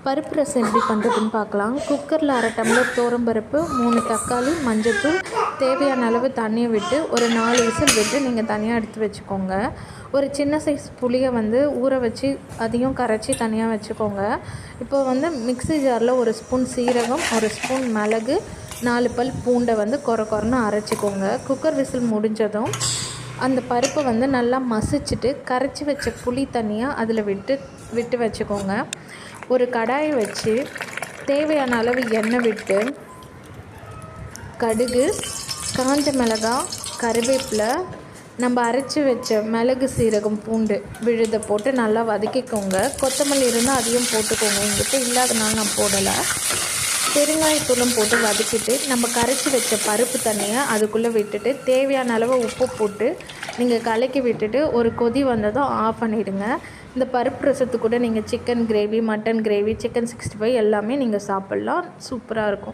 பருப்பு ரசம் எப்படி பண்ணுறதுன்னு பார்க்கலாம். குக்கரில் 1/2 டம்ளர் துவரம்பருப்பு, 3 தக்காளி, மஞ்சத்தூள், தேவையான அளவு தண்ணியை விட்டு ஒரு 4 விசில் விட்டு நீங்கள் தனியாக எடுத்து வச்சுக்கோங்க. ஒரு சின்ன சைஸ் புளியை ஊற வச்சு அதையும் கரைச்சி தனியாக வச்சுக்கோங்க. இப்போ மிக்ஸி ஜாரில் 1 ஸ்பூன் சீரகம், 1 ஸ்பூன் மிளகு, 4 பல் பூண்டை கொரன்னு அரைச்சிக்கோங்க. குக்கர் விசில் முடிஞ்சதும் அந்த பருப்பை நல்லா மசிச்சுட்டு கரைச்சி வச்ச புளி தண்ணியாக அதில் விட்டு வச்சுக்கோங்க. ஒரு கடாயை வச்சு தேவையான அளவு எண்ணெய் விட்டு கடுகு, காஞ்ச மிளகாய், கருவேப்பிலை, நம்ம அரைச்சி வச்ச மிளகு, சீரகம், பூண்டு விழுதை போட்டு நல்லா வதக்கிக்கோங்க. கொத்தமல்லி இருந்தால் அதையும் போட்டுக்கோங்க. எங்கிட்ட இல்லாதனால நான் போடலை. பெருங்காயத்தூளும் போட்டு வதக்கிட்டு நம்ம கரைச்சி வச்ச பருப்பு தண்ணியை அதுக்குள்ளே விட்டுட்டு தேவையான அளவு உப்பு போட்டு நீங்கள் கலக்கி விட்டுட்டு ஒரு கொதி வந்ததும் ஆஃப் பண்ணிவிடுங்க. இந்த பருப்பு ரசத்து கூட நீங்கள் chicken gravy, mutton gravy, chicken 65 எல்லாமே நீங்கள் சாப்பிட்லாம். சூப்பராக இருக்கும்.